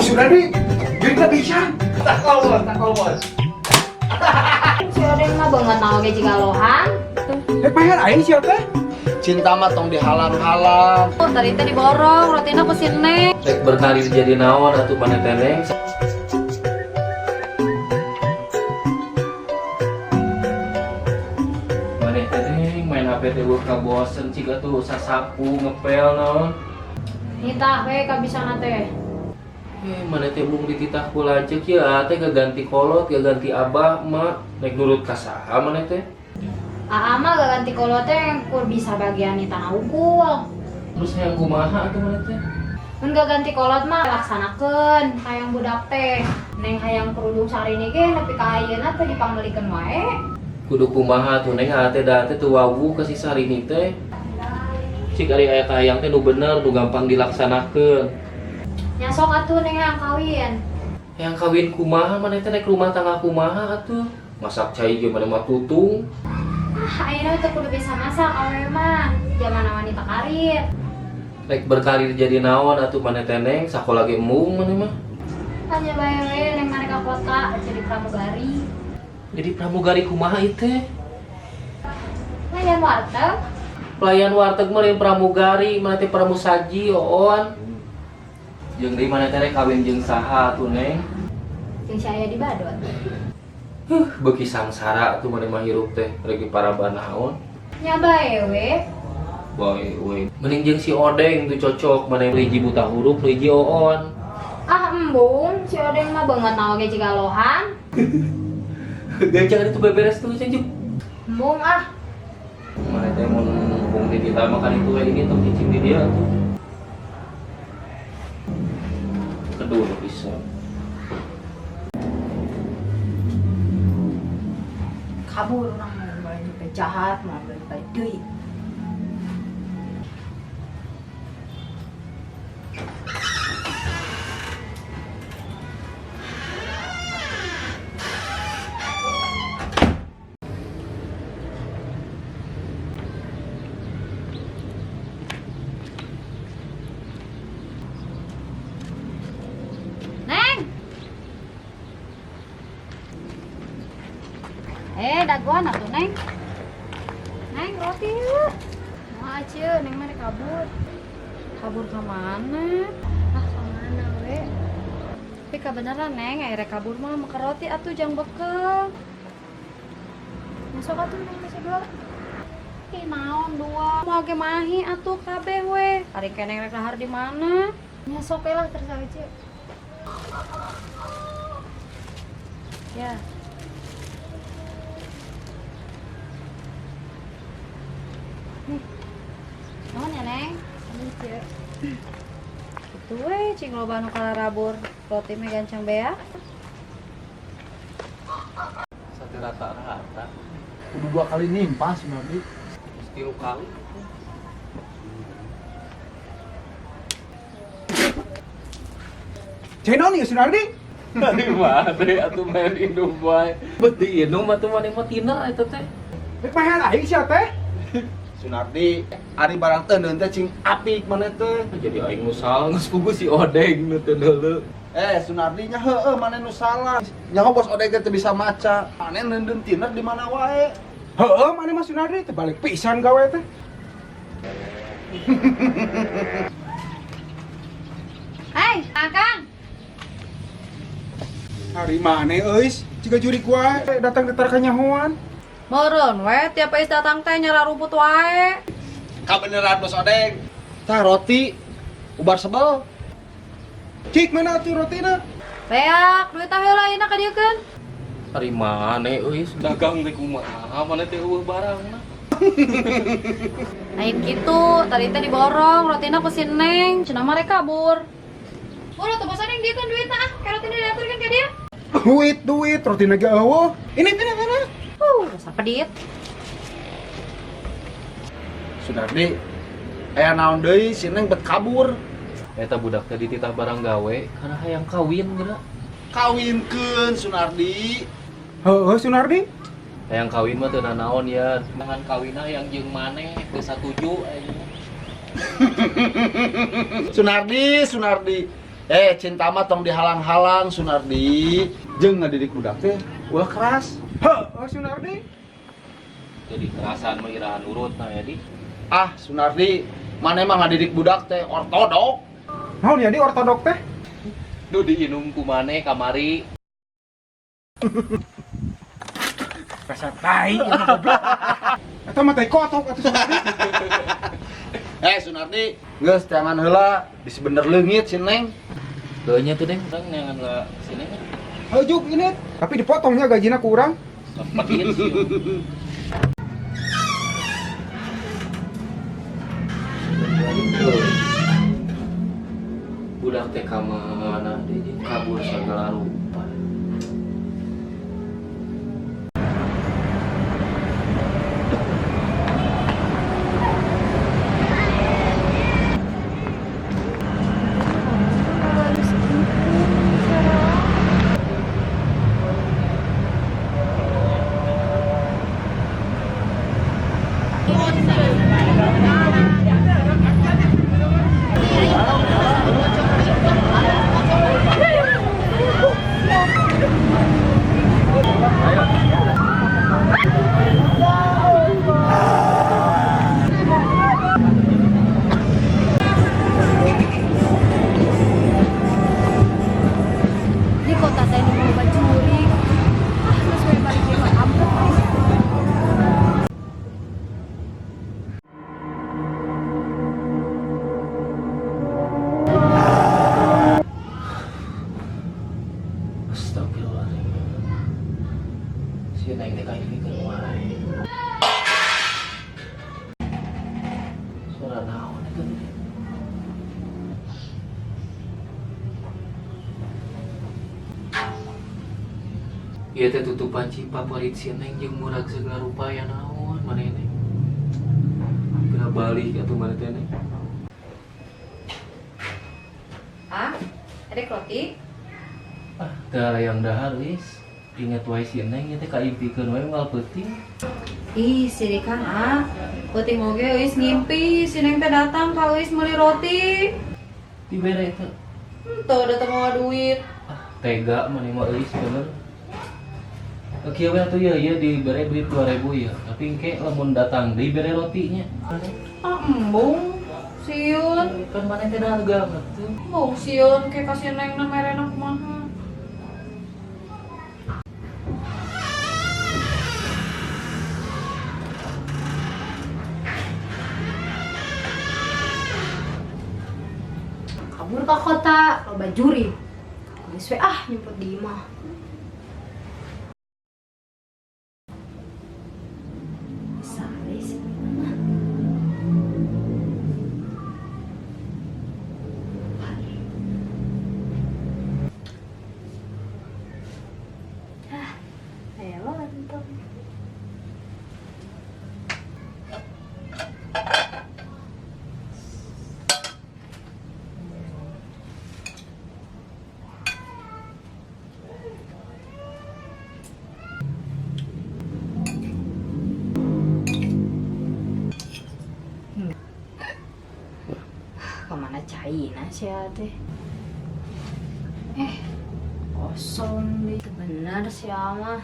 sudah nih, jadi tak bisa. Takol bos. Si Odeng mah banget naoge jika lohan. Pengen aing siapa? Cinta mah tong dihalang-halang. Tadi teh diborong, rotina pesin neng. Rek berkarir jadi naon atuh mana teneng. Mana teneng main HP teh ka bosen ciga tuh sasapu ngepel naon. Nita we kabisana teh. Mana teh bung dititah ku lanceuk ya teh gaganti kolot, gaganti abah mak nek nurut ka saha mana teh. Aa mah gak ganti kolot teh yang kur bisa bagian Nita naukul. Terus hayang kumaha atuh mana teh? Mun gak ganti kolot mah laksanakeun hayang budak teh. Neng hayang kerudung sarini ge nepi ka ayeuna teh dipangmelikeun wae. Kudu kumaha tuh neng ate da teh teu wawu ka si sarini teh. Cik ari aya kahayang teh nu bener nu gampang dilaksanakeun. Nya sok atuh neng hayang kawin. Yang kawin kumaha mana teh nek rumah tangga kumaha atuh? Masak cai ge mana mah tutung. Ayeuna teh kudu bisa masak awewe mah. Zaman wanita karir. Rek berkarir jadi naon atuh mana teh neng sakola ge embung mana mah. Hanya bae we neng mane ka kota jadi pramugari. Jadi pramugari kumaha ieu teh? Layan warteg. Pelayan warteg mah lain pramugari, mana teh pramusaji oon. Jeung di mana teh rek kawin jeung saha atuh neng? Jeung si aya di Badut. Beuki sangsara atuh mana mah hirup teh rek diparaban naon. Nya bae we. Boy, we. Mending jeung si Odeng tuh cocok mana hiji buta huruf, hiji oon. Ah embung, si Odeng mah banget naoge jika lohan. Jangan itu beberes tuh Cenjuk. Embung ah. Mana teh mun bung di kita makan itu ini tuh cicing di dia tuh. Kedua bisa. Kabur urang mau balik teh jahat, mau balik deui. Daguan atuh neng. Neng roti yuk. Mau aja neng mana kabur. Kabur ke mana? Ah ke mana we? Tapi kebenaran neng akhirnya kabur mah makan roti atuh jang bekel. Masuk atuh neng masih dua. Ih naon dua. Mau ge mahi atuh kabeh we. Ari keneng rek lahar di mana? Nya sok lah terus aja. Ya. Naon ya neng? Itu we cing loba nu kalarabur roti mah gancang bea. Satu rata-rata. Kudu 2 kali nimpas nanti. 3 kali. Channel nih Sunardi. Dari mana atuh main indung bae. Beuti indung mah tuh mana mah tina eta teh. Pengen aing siapa teh? Sunardi, ari barang teu teh cing apik maneh teh. Jadi aing nu salah geus puguh si Odeng nu teu deuleu. Sunardi nya heueuh maneh nu salah. Nyaho bos Odeng teh bisa maca. Maneh neundeun tiner di mana wae. Heeh, mana Mas Sunardi terbalik pisan gawe teh. Hai, Akang. Hari mana euis? Jika juri gua datang ke tarkanyahoan. Meureun we tiap ais datang teh nyala rumput wae. Kabeneran bos Odeng. Tah roti ubar sebel. Cik mana tuh rotina? Beak, duit tah heula ayeuna ka dieu keun. Ari mana euis dagang teh kumaha mana teh eueuh barangna. Lain gitu, tadi teh diborong, rotina ku si Neng, cenah mah rek kabur. Udah tuh bosan yang dia kan duitna ah, kayak rotina diaturkeun ka dia. Duit, rotina ge eueuh. Ini mana? Rasa pedit. Sunardi, aya naon deui si Neng bet kabur. Eta budak teh dititah barang gawe karena hayang kawin geura. Kawinkeun Sunardi. Heeh, Sunardi. Hayang kawin mah teu nanaon ya. Dengan kawinna yang jeung maneh teu satuju ayeuna. Sunardi, Cinta mah tong dihalang-halang Sunardi. Jeung ngadidik budak teh ulah keras. Heuh, Sunardi. Jadi kerasaan mah irahan urut nah ya di. Ah, Sunardi, mana emang ngadidik budak teh ortodok. Naon ya di ortodok teh? Nu diinum ku maneh kamari. Kasar tai ieu mah goblok. Eta mah tai kotok atuh Sunardi. Sunardi, geus jangan heula bisi bener leungit si Neng. Deunya tuh deh, urang neangan ka sini kan. Heujuk ini, tapi dipotongnya gajina ku urang. Sempatin sih. Budak teh ka mana deui kabur segala rupa. Di kota teh nu mau bacuri. Terus we balik ke kampung. Astagfirullahaladzim. Si Neng teh kayak gini wae. Suara naon eta teh? Ieu teh tutupan cipaparit si Neng jeung murag segala rupa ya naon manehna. Kena balik atuh maneh teh Neng. Ah, adek roti. Ah, teu yang dahar geus. Ingat wae si Neng ieu teh kaimpikeun wae moal peuting. Ih, si Kang ah. Peuting oge euis ngimpi si Neng teh datang ka euis meuli roti. Dibere teh. Tuh datang mau duit. Ah, tega maneh mah euis bener. Kieu we atuh ieu dibere duit 2000 ya. Tapi engke lamun datang dibere rotinya. Ah, embung. Sieun. Kan maneh teh dagang atuh. Embung sieun ke ka si Neng na merena kumaha. Kabur ke kota, loba juri. Geus we nyemput di imah. Sare sih. Ayo mantap. Kemana China sih teh? Kosong deh. Bener sih ama.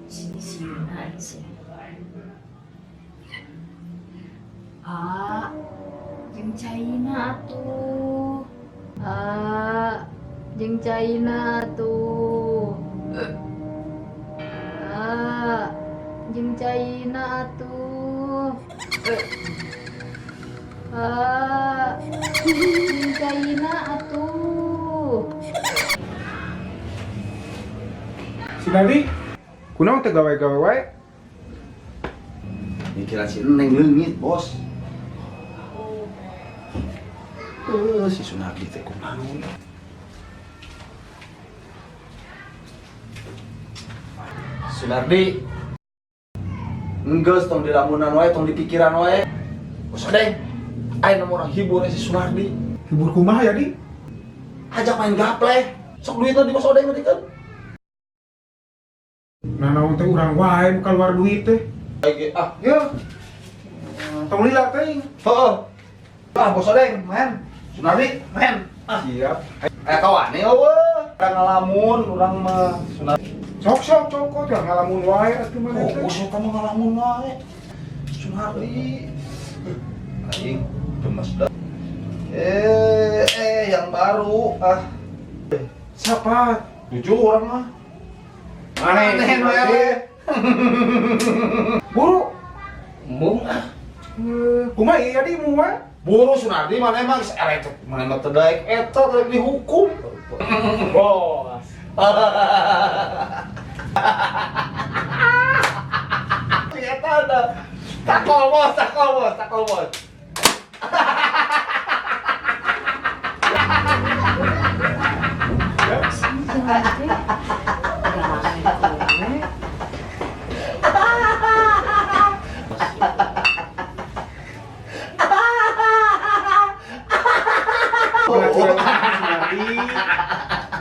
Sini-sini sih. Ah, jeung China tuh. Ah, jeung China tuh. Ah, jeung China tuh. Ah, jeung China atuh. Sunardi, kunaon teh gawe-gawe wae? Mikiran si Neng leungit, Bos. Si Sunardi teh kunaon? Sunardi, enggeus tong di lamunan wae, tong di pikiran wae. Bos Odeng, aya nu urang hibur si Sunardi. Hibur kumaha ya di? Ajak main gaple. Sok duitna di Bos Odeng teh kan. Nah naon teh urang wae keluar duit teh. Kayak ah, Ya, Tong lila teuing. Heeh. Ah, bos Odeng, men. Sunari, men. Siap. Kawan nih, eueuh. Urang ngalamun, urang mah Sunari. Sok kok jangan ngalamun wae atuh mah teh. Bos eta mah ngalamun wae. Sunari. Aing gemes dah. Yang baru Siapa? jujur orang mah. Mana Aneh ini? we. Buru. Mung Kumaha ieu di mu wae? Buru Sunardi mana emang elek mana mah teu daek eta teu dihukum. bos. Eta ada. Takol bos.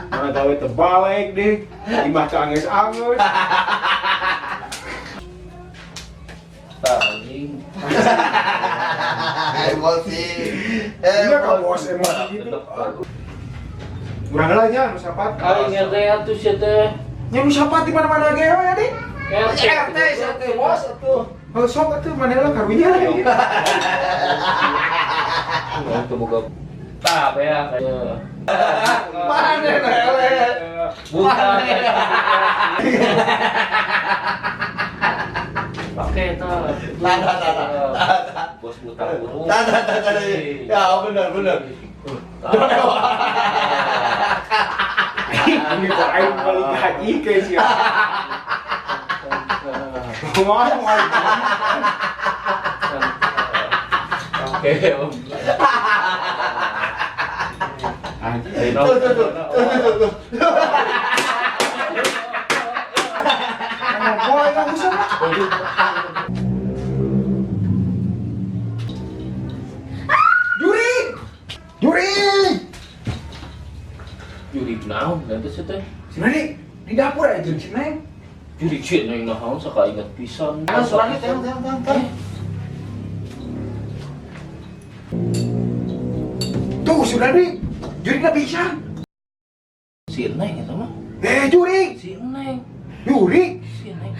Mana gawe terbalik deh. Imah teh angeus-angeus. Anjing. Emosi. Iya ka bos emosi gitu. Urang heula nya nu sapat. Aing RT atuh sia teh. Nya nu sapat di mana-mana ge we adi. RT satu bos atuh. Heuh sok atuh mana heula karunya. Untuk buka tap ya kayak Mana elek. bukan pakai tah bos buta burung Ya benar. Ini kok aing balik haji ke sia. Kumaha moal. oke om anjing Moal yang usah. Juri. juri naon nanti sih teh Sinari di dapur aja jeung Neng. juri cieun yang naon saka ingat pisan Sunardi teh. Tuh Sinari. Juri enggak bisa. si Neng itu mah Juri. si Neng Juri. si Neng